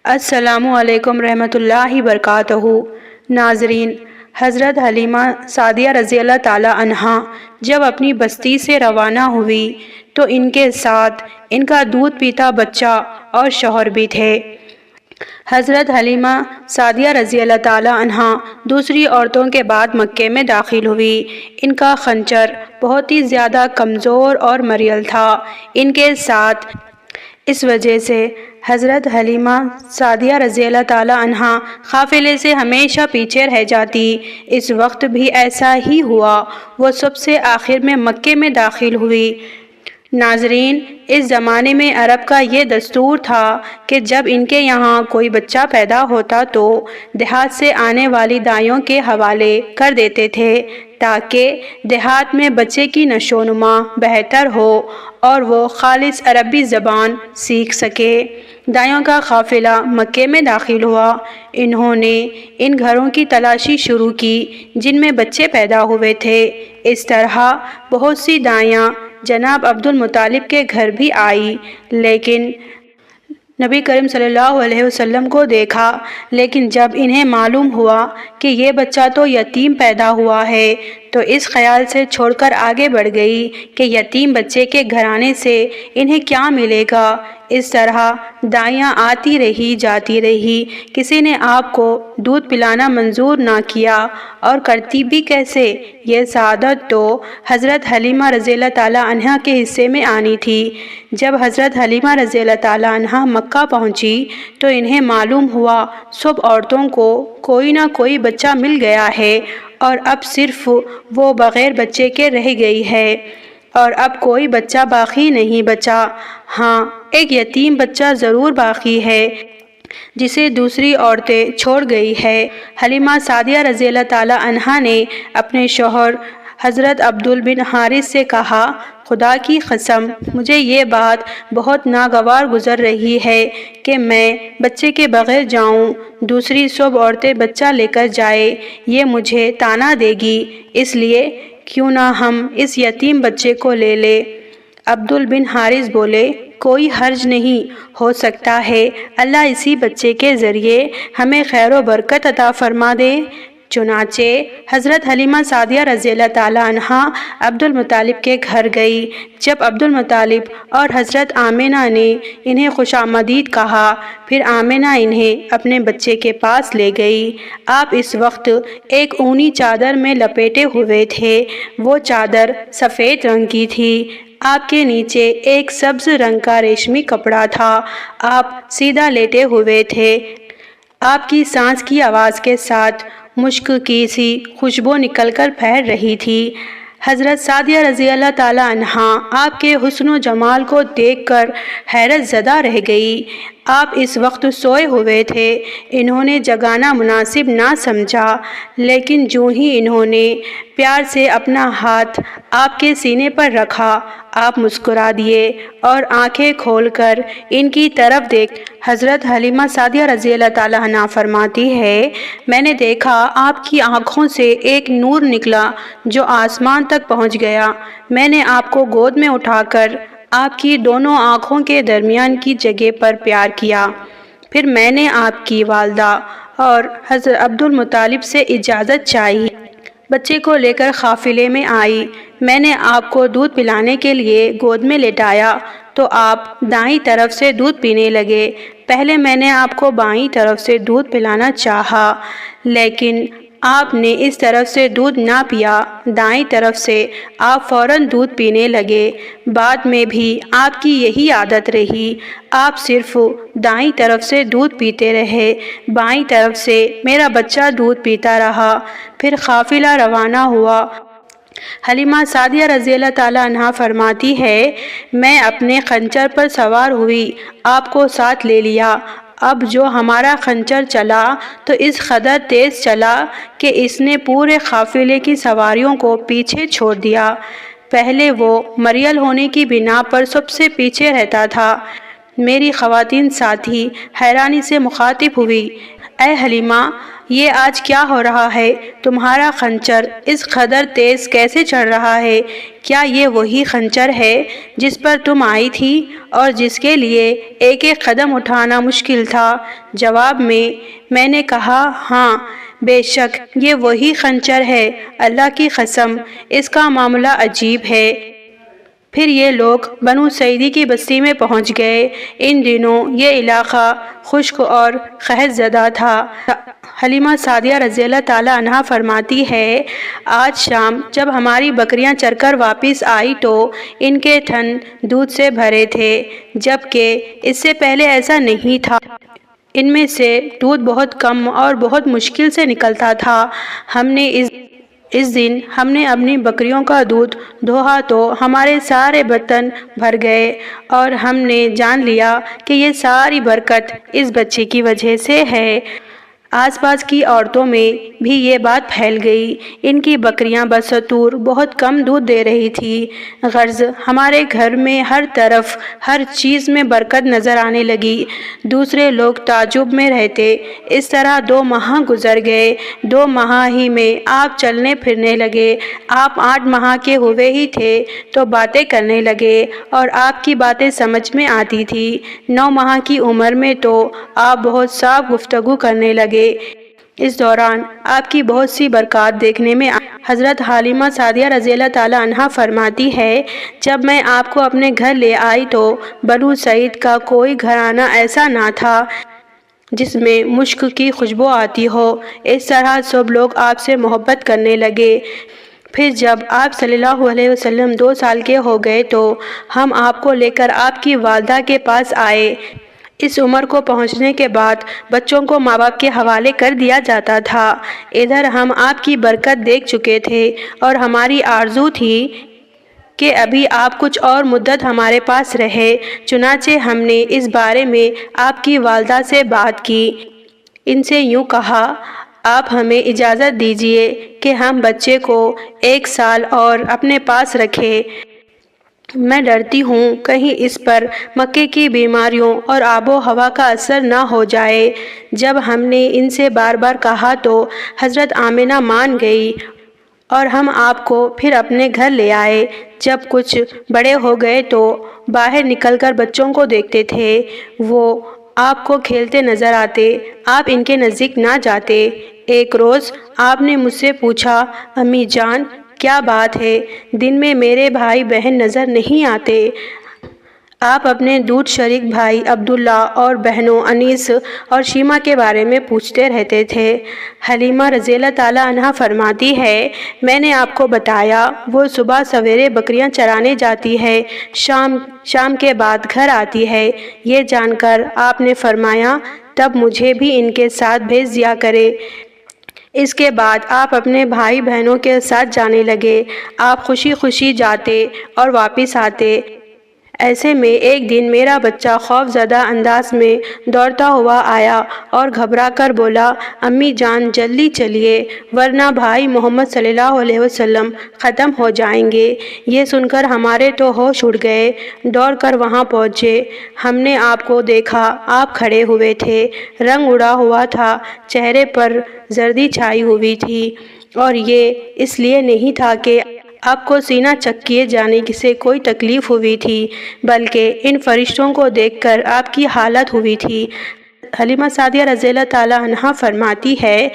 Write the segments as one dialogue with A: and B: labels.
A: السلام علیکم رحمۃ اللہ وبرکاتہ۔ ناظرین، حضرت حلیمہ سعدیہ رضی اللہ تعالی عنہا جب اپنی بستی سے روانہ ہوئی تو ان کے ساتھ ان کا دودھ پیتا بچہ اور شوہر بھی تھے۔ حضرت حلیمہ سعدیہ رضی اللہ تعالی عنہا دوسری عورتوں کے بعد مکے میں داخل ہوئی۔ ان کا خنجر بہت ہی زیادہ کمزور اور مریل تھا ان کے ساتھ، اس وجہ سے حضرت حلیمہ سعدیہ رضی اللہ تعالی عنہا قافلے سے ہمیشہ پیچھے رہ جاتی۔ اس وقت بھی ایسا ہی ہوا، وہ سب سے آخر میں مکے میں داخل ہوئی۔ ناظرین، اس زمانے میں عرب کا یہ دستور تھا کہ جب ان کے یہاں کوئی بچہ پیدا ہوتا تو دیہات سے آنے والی دائیوں کے حوالے کر دیتے تھے تاکہ دیہات میں بچے کی نشو و نما بہتر ہو اور وہ خالص عربی زبان سیکھ سکے۔ دائیوں کا قافلہ مکے میں داخل ہوا۔ انہوں نے ان گھروں کی تلاشی شروع کی جن میں بچے پیدا ہوئے تھے۔ اس طرح بہت سی دائیاں جناب عبد المطلب کے گھر بھی آئی، لیکن نبی کریم صلی اللہ علیہ وسلم کو دیکھا، لیکن جب انہیں معلوم ہوا کہ یہ بچہ تو یتیم پیدا ہوا ہے تو اس خیال سے چھوڑ کر آگے بڑھ گئی کہ یتیم بچے کے گھرانے سے انہیں کیا ملے گا۔ اس طرح دائیاں آتی رہی جاتی رہی، کسی نے آپ کو دودھ پلانا منظور نہ کیا، اور کرتی بھی کیسے؟ یہ سعادت تو حضرت حلیمہ رضی اللہ تعالی عنہا کے حصے میں آنی تھی۔ جب حضرت حلیمہ رضی اللہ تعالی عنہا مکہ پہنچی تو انہیں معلوم ہوا سب عورتوں کو کوئی نہ کوئی بچہ مل گیا ہے اور اب صرف وہ بغیر بچے کے رہ گئی ہے، اور اب کوئی بچہ باقی نہیں بچا۔ ہاں، ایک یتیم بچہ ضرور باقی ہے جسے دوسری عورتیں چھوڑ گئی ہے۔ حلیمہ سعدیہ رضی اللہ تعالی عنہا نے اپنے شوہر حضرت عبد بن حارث سے کہا، خدا کی قسم مجھے یہ بات بہت ناگوار گزر رہی ہے کہ میں بچے کے بغیر جاؤں، دوسری سب عورتیں بچہ لے کر جائیں، یہ مجھے طعنہ دے گی، اس لیے کیوں نہ ہم اس یتیم بچے کو لے لیں۔ عبد بن حارث بولے، کوئی حرج نہیں، ہو سکتا ہے اللہ اسی بچے کے ذریعے ہمیں خیر و برکت عطا فرما دے۔ چنانچہ حضرت حلیمہ سعدیہ رضی اللہ تعالی عنہا عبد المطلب کے گھر گئی۔ جب عبد المطلب اور حضرت آمنہ نے انہیں خوش آمدید کہا، پھر آمنہ انہیں اپنے بچے کے پاس لے گئی۔ آپ اس وقت ایک اونی چادر میں لپیٹے ہوئے تھے، وہ چادر سفید رنگ کی تھی، آپ کے نیچے ایک سبز رنگ کا ریشمی کپڑا تھا، آپ سیدھا لیٹے ہوئے تھے، آپ کی سانس کی آواز کے ساتھ مشک کی سی خوشبو نکل کر پھیل رہی تھی۔ حضرت سعدیہ رضی اللہ تعالی عنہا آپ کے حسن و جمال کو دیکھ کر حیرت زدہ رہ گئی۔ آپ اس وقت سوئے ہوئے تھے، انہوں نے جگانا مناسب نہ سمجھا، لیکن جو ہی انہوں نے پیار سے اپنا ہاتھ آپ کے سینے پر رکھا، آپ مسکرا دیے اور آنکھیں کھول کر ان کی طرف دیکھ حضرت حلیمہ سعدیہ رضی اللہ تعالی عنہا فرماتی ہے، میں نے دیکھا آپ کی آنکھوں سے ایک نور نکلا جو آسمان تک پہنچ گیا۔ میں نے آپ کو گود میں اٹھا کر آپ کی دونوں آنکھوں کے درمیان کی جگہ پر پیار کیا، پھر میں نے آپ کی والدہ اور حضرت عبد المطلب سے اجازت چاہی، بچے کو لے کر قافلے میں آئی۔ میں نے آپ کو دودھ پلانے کے لیے گود میں لٹایا تو آپ دائیں طرف سے دودھ پینے لگے۔ پہلے میں نے آپ کو بائیں طرف سے دودھ پلانا چاہا، لیکن آپ نے اس طرف سے دودھ نہ پیا، دائیں طرف سے آپ فوراً دودھ پینے لگے۔ بعد میں بھی آپ کی یہی عادت رہی، آپ صرف دائیں طرف سے دودھ پیتے رہے، بائیں طرف سے میرا بچہ دودھ پیتا رہا۔ پھر قافلہ روانہ ہوا۔ حلیمہ سعدیہ رضی اللہ تعالی عنہا فرماتی ہے، میں اپنے خنجر پر سوار ہوئی، آپ کو ساتھ لے لیا۔ اب جو ہمارا خنجر چلا تو اس قدر تیز چلا کہ اس نے پورے قافلے کی سواریوں کو پیچھے چھوڑ دیا۔ پہلے وہ مریل ہونے کی بنا پر سب سے پیچھے رہتا تھا۔ میری خواتین ساتھی حیرانی سے مخاطب ہوئی، اے حلیمہ، یہ آج کیا ہو رہا ہے؟ تمہارا خنجر اس قدر تیز کیسے چڑھ رہا ہے؟ کیا یہ وہی خنجر ہے جس پر تم آئی تھی اور جس کے لیے ایک ایک قدم اٹھانا مشکل تھا؟ جواب میں نے کہا ہاں، بے شک یہ وہی خنجر ہے، اللہ کی قسم اس کا معاملہ عجیب ہے۔ پھر یہ لوگ بنو سعیدی کی بستی میں پہنچ گئے۔ ان دنوں یہ علاقہ خشک اور قحط زدہ تھا۔ حلیمہ سعدیہ رضی اللہ تعالیٰ عنہا فرماتی ہے، آج شام جب ہماری بکریاں چر کر واپس آئی تو ان کے تھن دودھ سے بھرے تھے، جبکہ اس سے پہلے ایسا نہیں تھا۔ ان میں سے دودھ بہت کم اور بہت مشکل سے نکلتا تھا۔ اس دن ہم نے اپنی بکریوں کا دودھ دوہا تو ہمارے سارے برتن بھر گئے اور ہم نے جان لیا کہ یہ ساری برکت اس بچے کی وجہ سے ہے۔ آس پاس کی عورتوں میں بھی یہ بات پھیل گئی۔ ان کی بکریاں بستور بہت کم دودھ دے رہی تھی۔ غرض ہمارے گھر میں ہر طرف ہر چیز میں برکت نظر آنے لگی۔ دوسرے لوگ تعجب میں رہتے۔ اس طرح 2 ماہ گزر گئے۔ 2 ماہ ہی میں آپ چلنے پھرنے لگے۔ آپ 8 ماہ کے ہوئے ہی تھے تو باتیں کرنے لگے اور آپ کی باتیں سمجھ میں آتی تھی۔ 9 ماہ کی عمر میں تو آپ بہت صاف گفتگو کرنے لگے۔ اس دوران آپ کی بہت سی برکات دیکھنے میں آئی۔ حضرت حلیمہ سعدیہ رضی اللہ تعالیٰ عنہا فرماتی ہے، جب میں آپ کو اپنے گھر لے آئی تو بنو سعید کا کوئی گھرانہ ایسا نہ تھا جس میں مشک کی خوشبو آتی ہو۔ اس طرح سب لوگ آپ سے محبت کرنے لگے۔ پھر جب آپ صلی اللہ علیہ وسلم 2 سال کے ہو گئے تو ہم آپ کو لے کر آپ کی والدہ کے پاس آئے۔ اس عمر کو پہنچنے کے بعد بچوں کو ماں باپ کے حوالے کر دیا جاتا تھا۔ ادھر ہم آپ کی برکت دیکھ چکے تھے اور ہماری آرزو تھی کہ ابھی آپ کچھ اور مدت ہمارے پاس رہے۔ چنانچہ ہم نے اس بارے میں آپ کی والدہ سے بات کی۔ ان سے یوں کہا، آپ ہمیں اجازت دیجیے کہ ہم بچے کو 1 سال اور اپنے پاس رکھیں۔ میں ڈرتی ہوں کہیں اس پر مکے کی بیماریوں اور آب و ہوا کا اثر نہ ہو جائے۔ جب ہم نے ان سے بار بار کہا تو حضرت آمنہ مان گئی اور ہم آپ کو پھر اپنے گھر لے آئے۔ جب کچھ بڑے ہو گئے تو باہر نکل کر بچوں کو دیکھتے تھے، وہ آپ کو کھیلتے نظر آتے، آپ ان کے نزدیک نہ جاتے۔ ایک روز آپ نے مجھ سے پوچھا، امی جان کیا بات ہے؟ دن میں میرے بھائی بہن نظر نہیں آتے؟ آپ اپنے دودھ شریک بھائی عبداللہ اور بہنوں انیس اور شیمہ کے بارے میں پوچھتے رہتے تھے۔ حلیمہ رضی اللہ تعالیٰ عنہا فرماتی ہے، میں نے آپ کو بتایا وہ صبح سویرے بکریاں چرانے جاتی ہے، شام کے بعد گھر آتی ہے۔ یہ جان کر آپ نے فرمایا، تب مجھے بھی ان کے ساتھ بھیج دیا کرے۔ اس کے بعد آپ اپنے بھائی بہنوں کے ساتھ جانے لگے۔ آپ خوشی خوشی جاتے اور واپس آتے۔ ایسے میں ایک دن میرا بچہ خوف زدہ انداز میں دوڑتا ہوا آیا اور گھبرا کر بولا، امی جان جلدی چلیے ورنہ بھائی محمد صلی اللہ علیہ وسلم ختم ہو جائیں گے۔ یہ سن کر ہمارے تو ہوش اڑ گئے۔ دوڑ کر وہاں پہنچے۔ ہم نے آپ کو دیکھا، آپ کھڑے ہوئے تھے، رنگ اڑا ہوا تھا، چہرے پر زردی چھائی ہوئی تھی، اور یہ اس لیے نہیں تھا کہ آپ کو سینہ چک کیے جانے سے کوئی تکلیف ہوئی تھی، بلکہ ان فرشتوں کو دیکھ کر آپ کی حالت ہوئی تھی۔ حلیمہ سعدیہ رضی اللہ تعالیٰ عنہا فرماتی ہے،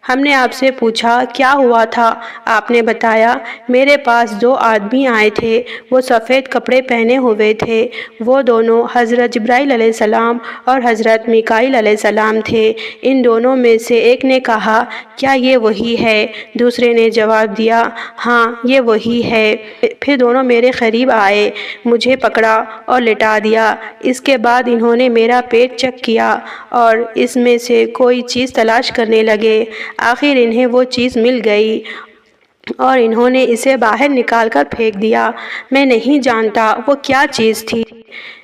A: ہم نے آپ سے پوچھا کیا ہوا تھا؟ آپ نے بتایا، میرے پاس 2 آدمی آئے تھے، وہ سفید کپڑے پہنے ہوئے تھے، وہ دونوں حضرت جبرائیل علیہ السلام اور حضرت میکائیل علیہ السلام تھے۔ ان دونوں میں سے ایک نے کہا، کیا یہ وہی ہے؟ دوسرے نے جواب دیا، ہاں یہ وہی ہے۔ پھر دونوں میرے قریب آئے، مجھے پکڑا اور لٹا دیا۔ اس کے بعد انہوں نے میرا پیٹ چیک کیا اور اس میں سے کوئی چیز تلاش کرنے لگے۔ آخر انہیں وہ چیز مل گئی اور انہوں نے اسے باہر نکال کر پھینک دیا۔ میں نہیں جانتا وہ کیا چیز تھی۔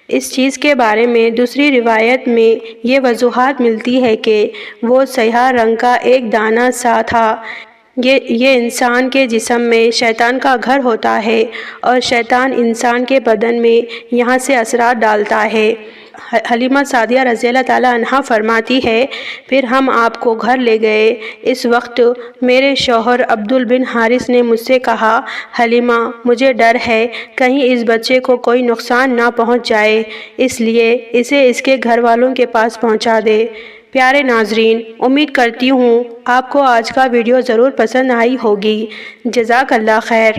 A: اس چیز کے بارے میں دوسری روایت میں یہ وضاحت ملتی ہے کہ وہ سیاہ رنگ کا ایک دانہ سا تھا۔ یہ انسان کے جسم میں شیطان کا گھر ہوتا ہے اور شیطان انسان کے بدن میں یہاں سے اثرات ڈالتا ہے حلیمہ سعدیہ رضی اللہ تعالیٰ عنہا فرماتی ہے، پھر ہم آپ کو گھر لے گئے۔ اس وقت میرے شوہر عبدل بن حارث نے مجھ سے کہا، حلیمہ مجھے ڈر ہے کہیں اس بچے کو کوئی نقصان نہ پہنچ جائے، اس لیے اسے اس کے گھر والوں کے پاس پہنچا دے۔ پیارے ناظرین، امید کرتی ہوں آپ کو آج کا ویڈیو ضرور پسند آئی ہوگی۔ جزاک اللہ خیر۔